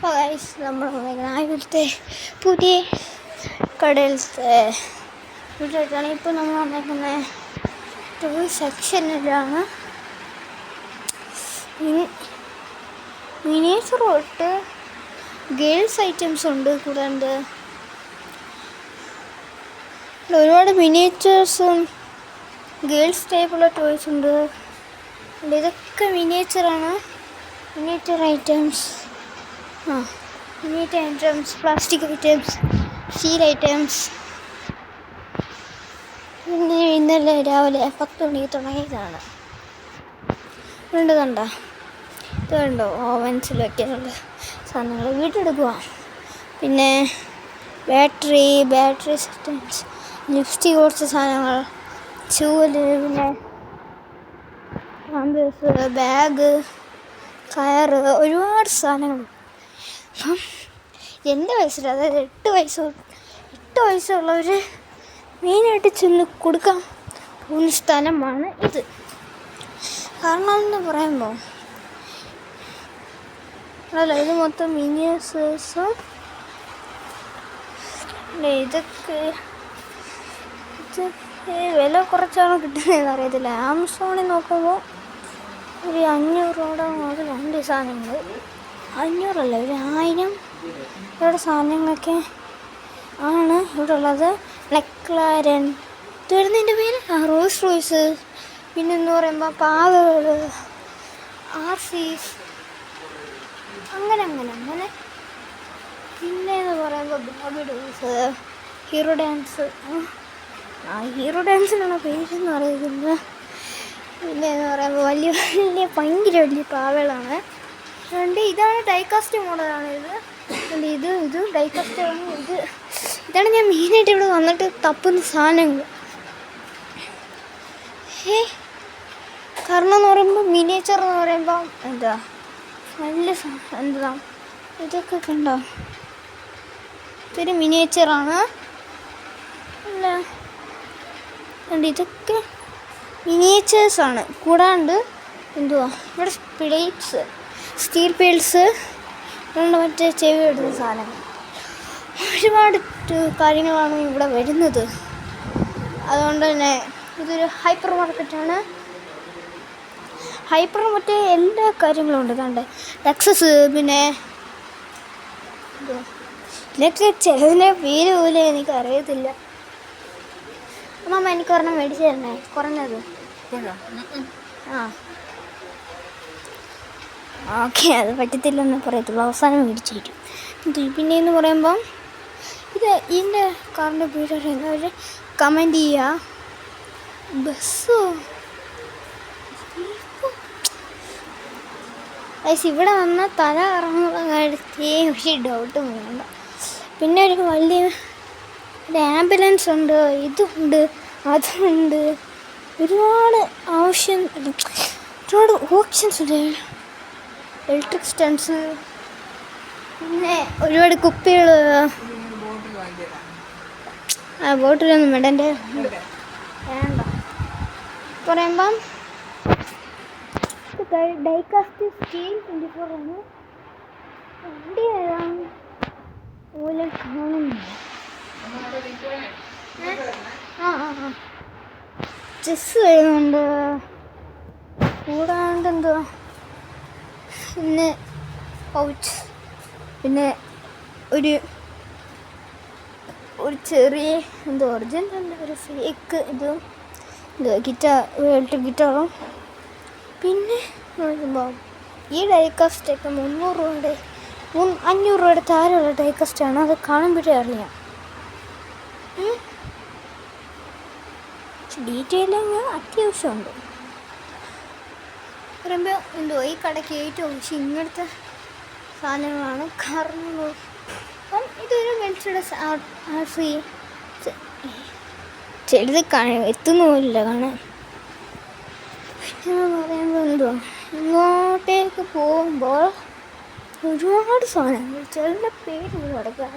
അപ്പോൾ ഗൈസ് നമ്മൾ വന്നേക്കുന്നത് പുതിയ കടയിലത്തെ വീട്ടിലാണ്. ഇപ്പോൾ നമ്മൾ വന്നേക്കുന്നത് ടോയ് സെക്ഷനിലാണ്. മിനിയേച്ചർ തൊട്ട് ഗേൾസ് ഐറ്റംസ് ഉണ്ട്. കൂടാണ്ട് ഒരുപാട് മിനിയേച്ചേഴ്സും ഗേൾസ് ടൈപ്പുള്ള ടോയ്സ് ഉണ്ട്. ഇതൊക്കെ മിനിയേച്ചറാണ്. Miniature items, miniature items, plastic items, steel items. പിന്നെ ഇന്നലെ രാവിലെ 10 മണിക്ക് തുടങ്ങിയതാണ്. കണ്ടോ ഇത് കണ്ടോ, ഓവൻസിൽ വയ്ക്കാനുള്ള സാധനങ്ങൾ വീട്ടെടുക്കുക. പിന്നെ ബാറ്ററി സിസ്റ്റംസ്, ലിപ്സ്റ്റിക് കുറച്ച് സാധനങ്ങൾ, ചൂല്, പിന്നെ പാമ്പേഴ്സ്, ബാഗ്, കയറ്, ഒരുപാട് സാധനങ്ങൾ. അപ്പം എൻ്റെ വയസ്സിൽ, അതായത് 8 വയസ്സുള്ളവർ മെയിനായിട്ട് ചെന്ന് കൊടുക്കാൻ പോകുന്ന സ്ഥലമാണ് ഇത്. കാരണം എന്ന് പറയുമ്പോൾ ഇത് മൊത്തം മിനിയേച്ചേഴ്സും ഇതൊക്കെ വില കുറച്ചാണ് കിട്ടുന്നതെന്ന് അറിയത്തില്ല. ആമസോണിൽ നോക്കുമ്പോൾ ഒരു 500 മുതൽ 2 സാധനങ്ങൾ, 500 ഒരു 1000 ഇവിടെ സാധനങ്ങളൊക്കെ ആണ് ഇവിടെ ഉള്ളത്. മെക്ലാരൻ, ഇത് വരുന്നതിൻ്റെ പേര് റോൾസ് റോയ്സ്. പിന്നെന്ന് പറയുമ്പോൾ പാവകൾ, ആർസീസ്, അങ്ങനെ. പിന്നെയെന്ന് പറയുമ്പോൾ ബേബി ഡോൾസ്, ഹീറോ ഡാൻസിനുള്ള പേരെന്ന് പറയുന്നത്. പിന്നെയെന്ന് പറയുമ്പോൾ വലിയ ഭയങ്കര വലിയ പാവകളാണ്. അതുകൊണ്ട് ഇതാണ് ഡൈകാസ്റ്റ് മോഡലാണ്. ഇത് ഡൈകാസ്റ്റ് ആണ്. ഇതാണ് ഞാൻ മെയിനായിട്ട് ഇവിടെ വന്നിട്ട് തപ്പുന്ന സാധനങ്ങൾ. കാരണം എന്ന് പറയുമ്പോൾ മിനിയേച്ചർ എന്ന് പറയുമ്പോൾ നല്ല ഇതൊക്കെ കണ്ടോ, ഇതൊരു മിനിയേച്ചറാണ്. അല്ല, ഇതൊക്കെ മിനിയേച്ചേഴ്സാണ്. കൂടാണ്ട് ഇവിടെ പ്ലേറ്റ്സ്, സ്റ്റീൽ പ്ലേറ്റ്സ്, മറ്റേ ചെവി എടുക്കുന്ന സാധനങ്ങൾ, ഒരുപാട് കാര്യങ്ങളാണ് ഇവിടെ വരുന്നത്. അതുകൊണ്ട് തന്നെ ഇതൊരു ഹൈപ്പർ മാർക്കറ്റാണ്. ഹൈപ്പർ മറ്റേ എല്ലാ കാര്യങ്ങളും ഉണ്ട്. കണ്ടേ ടെക്സസ്, പിന്നെ ഇതൊക്കെ ചിലതിൻ്റെ പേര് പോലും എനിക്കറിയത്തില്ല. അമ്മ എനിക്ക് ഒരെണ്ണം മേടിച്ച് തരണേ, കുറഞ്ഞത്. ഓക്കെ, അത് പറ്റത്തില്ലെന്ന് പറയത്തുള്ളൂ, അവസാനം മേടിച്ച് തരും. പിന്നെയെന്ന് പറയുമ്പം ഇതിൻ്റെ കാറിൻ്റെ പേര് അറിയുന്നവർ കമൻറ്റ് ചെയ്യുക. ബസ്സോ ഇവിടെ വന്നാൽ തല കറങ്ങുന്ന കാര്യത്തിൽ ഒരു ഡൗട്ടും വേണ്ട. പിന്നെ ഒരു ആംബുലൻസ് ഉണ്ട്, ഇതുണ്ട്, അതുണ്ട്, ഒരുപാട് ഒരുപാട് ഓപ്ഷൻസ് ഉണ്ട്. ഇലക്ട്രിക് സ്റ്റൺസ്, പിന്നെ ഒരുപാട് കുപ്പികൾ. ബോട്ടിലൊന്നും വേണ്ട, എൻ്റെ വേണ്ട പറയുമ്പം ഡൈകാസ്റ്റ് സ്റ്റീൽ 24 ആണ്. വണ്ടി ഏതാണ് പോലെ കാണുന്നില്ല. ചെസ് വരുന്നുണ്ട്. കൂടാണ്ട് പിന്നെ പൗച്ച്, പിന്നെ ഒരു ചെറിയ ഒറിജിനൽ ഒരു ഫേക്ക് ഗിറ്റാറും. പിന്നെ ഈ ഡൈകാസ്റ്റൊക്കെ 300 500 താഴെയുള്ള ഡൈകാസ്റ്റാണ്. അത് കാണുമ്പോഴേ അറിയാം. ഡീറ്റെയിലിങ് അത്യാവശ്യമുണ്ട്. പറയുമ്പോൾ ഈ കടയ്ക്ക് ഏറ്റവും ഇങ്ങനത്തെ സാധനങ്ങളാണ്. കാരണം ഇതൊരു മെൻസിഡസ് ആർസി, ചിലത് എത്തുന്നില്ല കാണാൻ. എന്ന് പറയുമ്പോൾ ഇങ്ങോട്ടേക്ക് പോകുമ്പോൾ ഒരുപാട് സാധനങ്ങൾ, ചില പേര് കിടക്കുക.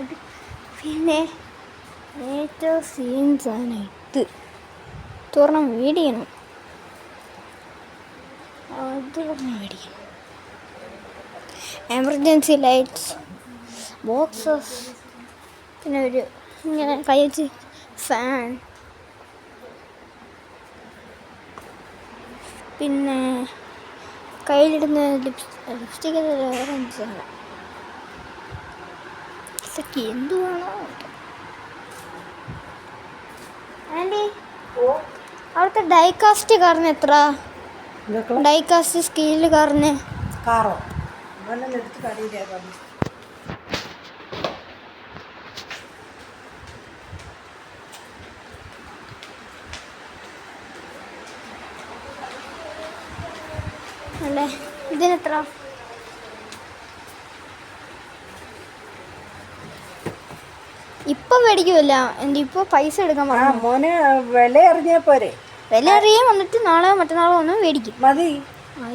പിന്നെ ഏറ്റവും സീൻസാണ് ഇത്. തുറന്ന് മേടിക്കണം, അത് മേടിക്കണം. എമർജൻസി ലൈറ്റ്സ്, ബോക്സസ്, പിന്നെ ഒരു ഇങ്ങനെ കൈ വെച്ച് ഫാൻ, പിന്നെ കയ്യിലിടുന്ന ലിപ്സ്റ്റിക് ഓറഞ്ച് അല്ല, ഇതൊക്കെ എന്തുവാണോ. ആൻറ്റി അവിടുത്തെ ഡൈകാസ്റ്റ് കാറിന് എത്ര? ഡൈകാസ്റ്റ് സ്കെയില് കാറിന് കാറോ അല്ലേ, ഇതിനെത്ര? ഇപ്പം മേടിക്കുമല്ല, എൻ്റെ ഇപ്പോൾ പൈസ എടുക്കാൻ പറഞ്ഞു. മോനെ വില അറിഞ്ഞാൽ പോരെ? വില അറിയാൻ വന്നിട്ട് നാളെ മറ്റന്നാളോ ഒന്ന് മേടിക്കും. മതി.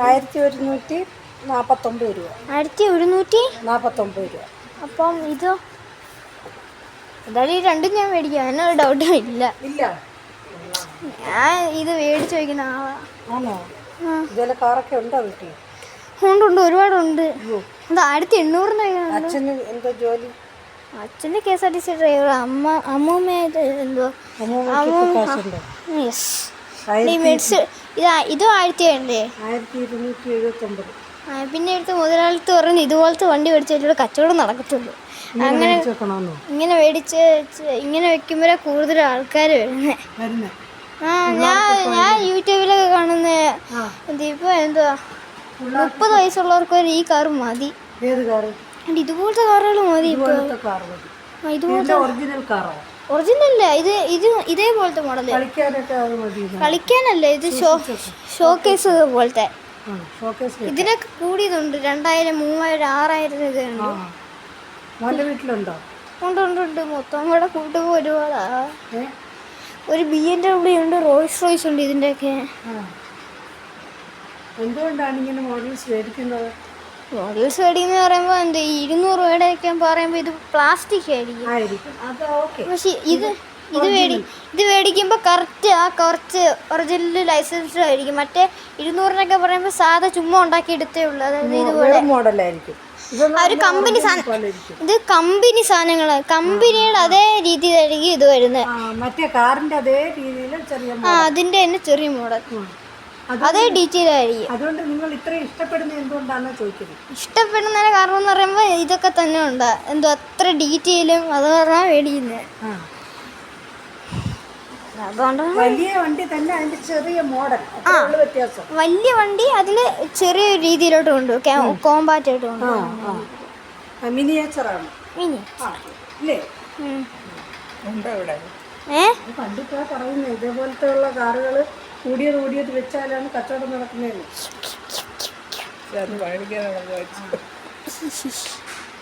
1149 രൂപ. 1149 രൂപ. അപ്പം ഇതോ? എന്തായാലും ഈ രണ്ടും ഞാൻ മേടിക്കാം, എന്നൊരു ഡൗട്ടും ഇല്ല. ഞാൻ ഇത് മേടിച്ച് വയ്ക്കുന്ന ആളാണ്. ഇതുപോലെ കാറൊക്കെ ഉണ്ടോ വീട്ടിൽ? ഉണ്ട്, ഒരുപാടുണ്ട്. എന്താ 1800 അച്ഛന് എന്താ ജോലി? അച്ഛൻ്റെ KSRTC ഡ്രൈവർ. അമ്മൂമ്മ എന്തോ യെസ്. ഇതും 1279. പിന്നെ എടുത്ത് മുതലാളിത്ത് പറഞ്ഞ് ഇതുപോലത്തെ വണ്ടി മേടിച്ചാൽ കച്ചവടം നടക്കത്തുള്ളൂ. അങ്ങനെ ഇങ്ങനെ മേടിച്ച് ഇങ്ങനെ വെക്കുമ്പോഴേ കൂടുതൽ ആൾക്കാർ വരുന്നത്. ഞാൻ യൂട്യൂബിലൊക്കെ കാണുന്ന ഇപ്പോൾ എന്തുവാ 30 വയസ്സുള്ളവർക്ക് വരെ ഈ കാറ് മതി. ഇതുപോലത്തെ കാറുകൾ മതി. ഇതുപോലത്തെ ഒറിജിനല്ല, ഇതേപോലത്തെ മോഡല്. കളിക്കാനല്ല, ഇത് ഷോക്കേസ് പോലത്തെ. ഇതിനൊക്കെ കൂടിയതുണ്ട്, 2000, 3000, 6000 ഇതുണ്ട്. ഉണ്ട്. മൊത്തം കൂടെ കൂട്ടുമ്പോൾ ഒരുപാടാ. ഒരു BMW ഉണ്ട്, റോൾസ് റോയ്സ് ഉണ്ട്. ഇതിൻ്റെയൊക്കെ എന്തുകൊണ്ടാണ് ഇങ്ങനെ മോഡൽസ് മേടിക്കുന്നത്? മോഡൽസ് മേടിക്കുന്ന പറയുമ്പോൾ എന്താ 200 രൂപയുടെയൊക്കെ പറയുമ്പോൾ ഇത് പ്ലാസ്റ്റിക് ആയിരിക്കും. പക്ഷെ ഇത് മേടിക്കുമ്പോൾ കുറച്ച് ഒറിജിനൽ ലൈസൻസ്ഡ് ആയിരിക്കും. മറ്റേ 200-നൊക്കെ പറയുമ്പോൾ സാധാ ചുമ്മാ ഉണ്ടാക്കി എടുത്തേ ഉള്ളൂ. അതായത് ഇതുപോലെ ഒരു കമ്പനി സാധനം. ഇത് കമ്പനി സാധനങ്ങൾ, കമ്പനിയുടെ അതേ രീതിയിലായിരിക്കും ഇത് വരുന്നത്. അതിൻ്റെ തന്നെ ചെറിയ മോഡൽ, അതേ ഡീറ്റെയിൽ ആയിരിക്കും. അതുകൊണ്ട് നിങ്ങൾ ഇത്രയും ഇഷ്ടപ്പെടുന്നത് എന്തുകൊണ്ടാണെന്ന് ചോദിക്കുന്നത്. ഇഷ്ടപ്പെടുന്നതിന് കാരണം എന്ന് പറയുമ്പോൾ ഇതൊക്കെ തന്നെ ഉണ്ട്. എന്തോ അത്ര ഡീറ്റെയിലും അത് പറഞ്ഞാൽ മേടിക്കുന്നത്. അതുകൊണ്ടാണ് വലിയ വണ്ടി തന്നെ അതിന്റെ ചെറിയ മോഡൽ വ്യത്യാസം. വലിയ വണ്ടി അതിന് ചെറിയ രീതിയിലോട്ട് കൊണ്ട് കോമ്പാക്റ്റ് ആയിട്ട് കൊണ്ട് മിനിയേച്ചറാണ്. പണ്ടിപ്പോ പറയുന്നത് ഇതേപോലത്തെ ഉള്ള കാറുകൾ കൂടിയത് വെച്ചാലാണ് കച്ചവടം നടക്കുന്നത്.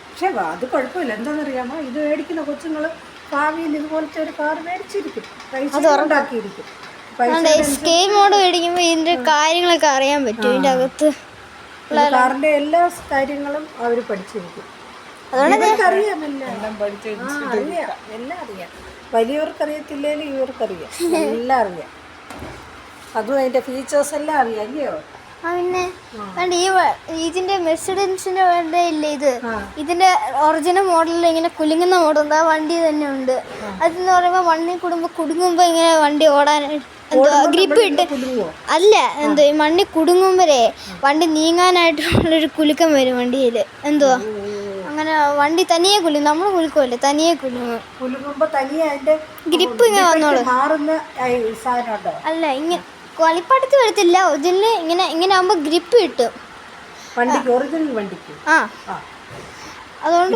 പക്ഷെ അത് കുഴപ്പമില്ല. എന്താണെന്നറിയാമോ, ഇത് മേടിക്കുന്ന കൊച്ചുങ്ങൾ ഭാവിയിൽ ഇതുപോലത്തെ ഒരു കാർ മേടിച്ചിരിക്കും, ഉണ്ടാക്കിയിരിക്കും. സ്കെയിൽ മോഡ് മേടിക്കുമ്പോൾ ഇതിന്റെ കാര്യങ്ങളൊക്കെ അറിയാൻ പറ്റും. ഇതിന്റെ അകത്ത് കാറിന്റെ എല്ലാ കാര്യങ്ങളും അവർ പഠിച്ചിരിക്കും. അറിയാം, എല്ലാം അറിയാം. വലിയവർക്കറിയത്തില്ലേലും ഇവർക്കറിയാം, എല്ലാം അറിയാം. അതും അതിന്റെ ഫീച്ചേഴ്സ് എല്ലാം അറിയാം, അല്ലയോ? പിന്നെ ഇതിന്റെ മെർസിഡൻസിന്റെ വണ്ടി ഇല്ലേ, ഇതിന്റെ ഒറിജിനൽ മോഡലിൽ ഇങ്ങനെ കുലുങ്ങുന്ന മോഡൽ ആ വണ്ടി തന്നെ ഉണ്ട്. അതെന്ന് പറയുമ്പോൾ വണ്ടി കുടുങ്ങുമ്പോ ഇങ്ങനെ വണ്ടി ഓടാനായിട്ട് ഗ്രിപ്പ് ഇട്ട് അല്ല, എന്തോ ഈ മണ്ണി കുടുങ്ങുമ്പോഴേ വണ്ടി നീങ്ങാനായിട്ടുള്ളൊരു കുലുക്കം വരും വണ്ടിയിൽ. എന്തുവാ അങ്ങനെ വണ്ടി തനിയെ കുലുങ്ങും, നമ്മൾ കുലുക്കുമല്ലേ, തനിയെ കുലുങ്ങും. ഗ്രിപ്പ് ഇങ്ങനെ വന്നോളൂ. അല്ല, ഇങ്ങനെ കളിപ്പാട്ടത്ത് വരത്തില്ല, ഒറിജിനൽ ഇങ്ങനെ ആകുമ്പോൾ ഗ്രിപ്പ് കിട്ടും. അതുകൊണ്ട്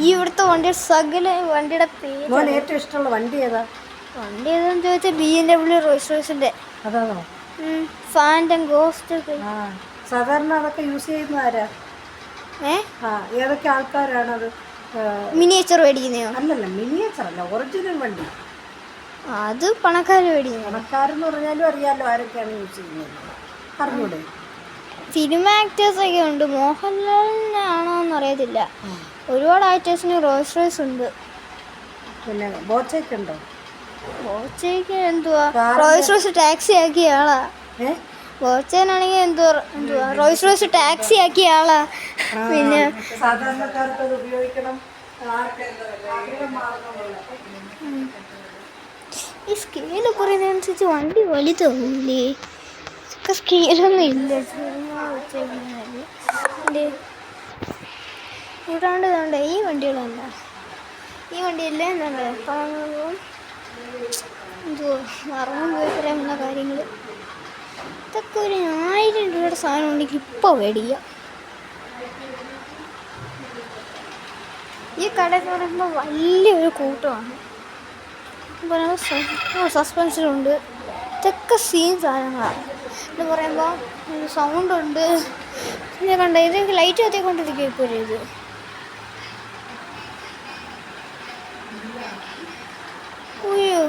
ഈ ഇവിടുത്തെ വണ്ടിയുടെ സകല വണ്ടിയുടെ പേര്. ഏറ്റവും ഇഷ്ടമുള്ള വണ്ടി ഏതാന്ന് ചോദിച്ചാൽ BMW റോൾസ് റോയ്സിന്റെ ഫാൻറ്റം ഗോസ്റ്റ്. സാധാരണ അതൊക്കെ യൂസ് ചെയ്യുന്ന ആരാ? ഏതൊക്കെ ആൾക്കാരാണത്? മിനിയേച്ചർ മേടിക്കുന്നയോ? അല്ലല്ല, മിനിയേച്ചർ അല്ല, ഒറിജിനൽ വണ്ടി. അത് പണക്കാർ മേടിക്കുന്നു. പണക്കാരെന്ന് പറഞ്ഞാലും അറിയാലോ ആരൊക്കെയാണ് യൂസ് ചെയ്യുന്നത്, അറിഞ്ഞൂടെ? ഫിലിം ആക്ടേഴ്സൊക്കെ ഉണ്ട്. മോഹൻലാലിനാണോന്ന് അറിയത്തില്ല. ഒരുപാട് ആക്ടേഴ്സിന് റോൾസ് റോയ്സ് ഉണ്ട്. പിന്നെ ബോച്ചയ്ക്ക് ഉണ്ടോ? ബോച്ചയ്ക്ക് എന്തുവാ റോൾസ് റോയ്സ് ടാക്സി ആക്കിയ ആളാ. ബോച്ചനാണെങ്കിൽ എന്തുവാ റോൾസ് റോയ്സ് ടാക്സി ആക്കിയ ആളാ. പിന്നെ സാധാരണക്കാർക്ക് അത് ഉപയോഗിക്കണം ആഗ്രഹം മാറുന്നുള്ളൂ. ഈ സ്കെയിൽ കുറയുന്നതനുസരിച്ച് വണ്ടി വലുതാവൂലേ? ഇതൊക്കെ സ്കെയിലൊന്നും ഇല്ല, ചുമ്മാ വെച്ചേക്കുന്നത്. ഇവിടാണ്ട് വേണ്ട ഈ വണ്ടികളല്ല, ഈ വണ്ടിയല്ലേ എന്താണ് കാണുമ്പോൾ എന്തുവാ മറന്നു പോയി പറയാനുള്ള കാര്യങ്ങൾ. ഇതൊക്കെ ഒരു 1000 രൂപയുടെ സാധനം ഉണ്ടെങ്കിൽ ഇപ്പോൾ മേടിക്കാം. ഈ കട എന്ന് പറയുമ്പോൾ വലിയൊരു കൂട്ടമാണ്. സസ്പെൻഷനുണ്ട്, ഇതൊക്കെ സീൻ സാധനങ്ങളാണ്. എന്ന് പറയുമ്പോൾ സൗണ്ടുണ്ട്. പിന്നെ കണ്ട ഇത് ലൈറ്റ് കത്തിക്കൊണ്ടിരിക്കും ഇപ്പോൾ ഇത്. അയ്യോ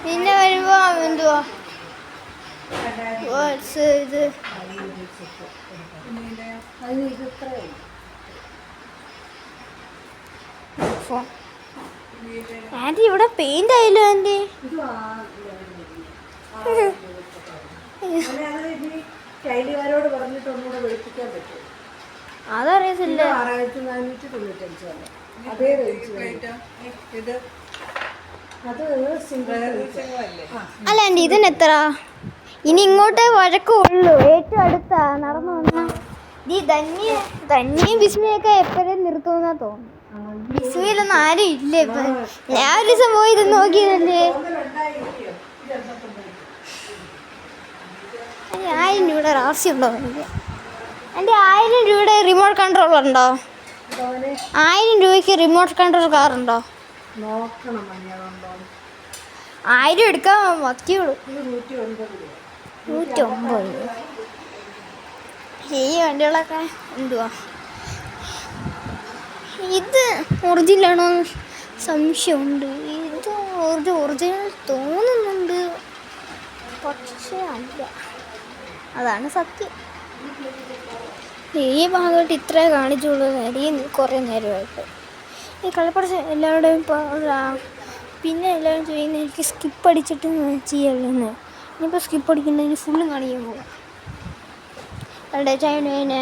പിന്നെ വരുമ്പോൾ എന്തുവാ ഇത് ആൻറ്റി ഇവിടെ പെയിന്റ് ആയല്ലോ ആൻറ്റി. ടൈലുകാരോട് പറഞ്ഞിട്ട് ഒന്നുകൂടെ വെളുപ്പിക്കാൻ പറ്റും. അതറിയത്തില്ല. 6495 അതേ റേഞ്ച്. അത് അല്ല ആൻറ്റി ഇതിന് എത്ര? ഇനി ഇങ്ങോട്ടേ വഴക്കുള്ളൂ, ഏറ്റവും അടുത്താ നടന്നു വന്ന. ഈ ധന്യയും ബിസ്മിയൊക്കെ എപ്പോഴും നിർത്തുമെന്നാ തോന്നുന്നു. ബിസ്മിയിലൊന്നും ആരും ഇല്ല ഇപ്പം. ഞാൻ ഒരു ദിവസം പോയി ഇത് നോക്കിയതല്ലേ. 1000 രൂപയുടെ റാസി ഉണ്ടോ എനിക്ക്? എൻ്റെ 1000 രൂപയുടെ റിമോട്ട് കൺട്രോൾ ഉണ്ടോ? 1000 രൂപയ്ക്ക് റിമോട്ട് കൺട്രോൾ കാറുണ്ടോ? 1000 എടുക്കാൻ മതിയുള്ളൂ. 109. ഈ വണ്ടികളൊക്കെ എന്തുവാ? ഇത് ഒറിജിനലാണോ സംശയമുണ്ട്. ഇത് ഒറിജിനൽ തോന്നുന്നുണ്ട്, പക്ഷേ അല്ല, അതാണ് സത്യം. ഈ ഭാഗമായിട്ട് ഇത്രേ കാണിച്ചുള്ളൂ. ഈ കുറേ നേരമായിട്ട് ഈ കളിപ്പടച്ച് എല്ലാവരുടെയും പിന്നെ എല്ലാവരും ചെയ്യുന്നത് എനിക്ക് സ്കിപ്പ് അടിച്ചിട്ട് ചെയ്യല്ലെന്ന്. ഇനിയിപ്പോൾ സ്കിപ്പ് അടിക്കുന്നതിന് ഫുള്ളും കാണിക്കാൻ പോകാം. അവിടെ ചൈന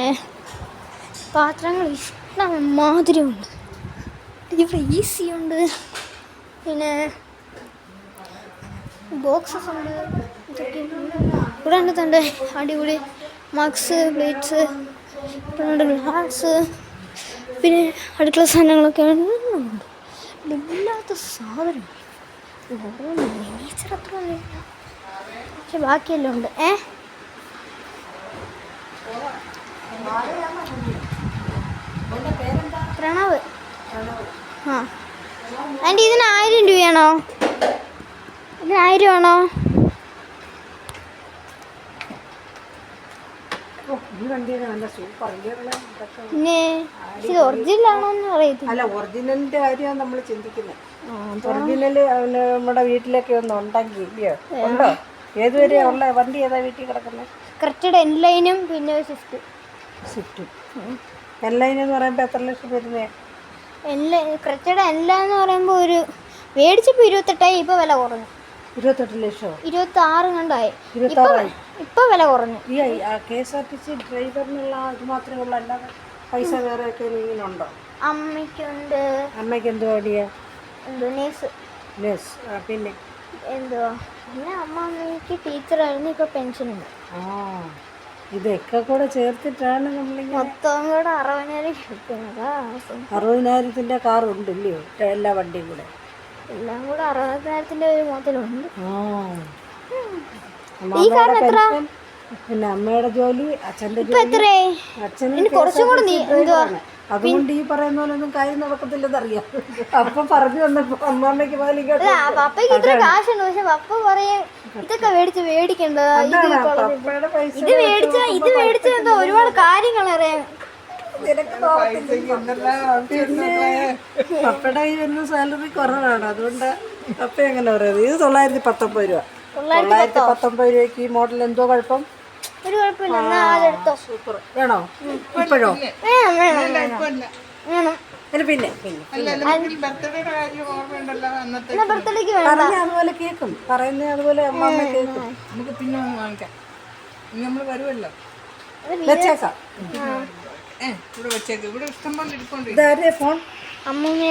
പാത്രങ്ങൾ ഇഷ്ടം മാതിരിയുണ്ട്. ഇവിടെ ഈസി ഉണ്ട്, പിന്നെ ബോക്സസ് ഉണ്ട്. ഇതൊക്കെ ഇവിടെ ഉണ്ട് തൻ്റെ അടിപൊളി മഗ്സ്, പ്ലേറ്റ്സ്, പിന്നെ ഗ്ലാസ്, പിന്നെ അടുക്കള സാധനങ്ങളൊക്കെ ഉണ്ട്. ഇല്ലാത്ത സാധനം നേച്ചർ അത്ര പക്ഷെ ബാക്കിയെല്ലാം ഉണ്ട്. പ്രണവ്. ആ ആൻറ്റി ഇതിന് 1000 രൂപയാണോ? ഇതിന് 1000 ആണോ? പിന്നെ ഇത് ഒറിജിനൽ ആണോന്ന് അറിയത്തില്ല. അല്ല, ഒറിജിനലിന്റെ കാര്യമാണ് നമ്മൾ ചിന്തിക്കുന്നത്. ഒറിജിനല് നമ്മുടെ വീട്ടിലൊക്കെ ഒന്നും ഉണ്ടെങ്കിൽ ഇല്ലയോ? ഉണ്ടോ? ഏതുവരെയാ ഉള്ള വണ്ടി? ഏതാ വീട്ടിൽ കിടക്കുന്നത്? ക്രെറ്റയുടെ എൻലൈനും പിന്നെ സ്വിഫ്റ്റും. എൻലൈൻ എന്ന് പറയുമ്പോൾ എത്ര ലക്ഷം വരുന്നേ? ക്രെറ്റയുടെ എൻലൈൻ എന്ന് പറയുമ്പോൾ ഒരു മേടിച്ചപ്പോൾ 28 ഇപ്പോൾ വില കുറഞ്ഞു. 28 ലക്ഷം 26 കണ്ടായി. 26 ഇപ്പൊ വില കുറഞ്ഞു. ഈ KSRTC ഡ്രൈവറിനുള്ള ഇത് മാത്രമേ ഉള്ളൂ, അല്ലാതെ പൈസ വേറെ ഒക്കെ ഇങ്ങനെയുണ്ടോ? അമ്മയ്ക്കുണ്ട്. അമ്മയ്ക്ക് എന്തോ അടിയാ? നേഴ്സ്. പിന്നെ എന്തുവാ പിന്നെ അമ്മയ്ക്ക് ടീച്ചറായിരുന്നു, ഇപ്പൊ പെൻഷനുണ്ട്. ഇതൊക്കെ കൂടെ ചേർത്തിട്ടാണ് നമ്മളിങ്ങനെ മൊത്തം കൂടെ 60,000 കിട്ടുന്നത്. 60,000-ന്റെ കാറുണ്ട് ഇല്ലയോ? എല്ലാ വണ്ടിയും കൂടെ എല്ലാം കൂടെ 60,000-ന്റെ ഒരു മുതലുണ്ട്. ഈ കാറിന് എത്ര? പിന്നെ അമ്മയുടെ ജോലി, അച്ഛൻ്റെ ജോലി. അച്ഛന് കുറച്ചും കൂടെ അതുകൊണ്ട് ഈ പറയുന്ന പോലെ ഒന്നും കാര്യം നടക്കത്തില്ലെന്നറിയാം. അപ്പൊ പറഞ്ഞു വന്നപ്പോ അമ്മമ്മയ്ക്ക് പപ്പയ്ക്ക് ഇത്ര കാശുണ്ട്, പക്ഷെ പപ്പ പറയും ഇതൊക്കെ മേടിക്കണ്ട, ഇത് മേടിച്ച എന്തോ ഒരുപാട് കാര്യങ്ങൾ അറിയാം. പപ്പയുടെ കയ്യിൽ വരുന്ന സാലറി കുറവാണ്, അതുകൊണ്ട് പപ്പ എങ്ങനെ പറയുന്നത്? ഇത് 919 രൂപ. 919 രൂപയ്ക്ക് ഈ മോഡൽ എന്തോ കുഴപ്പം? ഒരു കുഴപ്പമില്ല. സൂപ്പർ. വേണോ ഇപ്പോഴോ? പിന്നെ അതുപോലെ കേൾക്കും, പറയുന്നത് അതുപോലെ അമ്മ കേൾക്കും. നമുക്ക് പിന്നെ ഒന്ന് വാങ്ങിക്കാം, നമ്മൾ വരുമല്ലോ, വെച്ചേക്കാം. ഇവിടെ വെച്ചേക്ക്. ഇവിടെ ഇഷ്ടം പോലെ ഇരിപ്പുണ്ട്. ഇതാരുടെ ഫോൺ? അമ്മൂമ്മ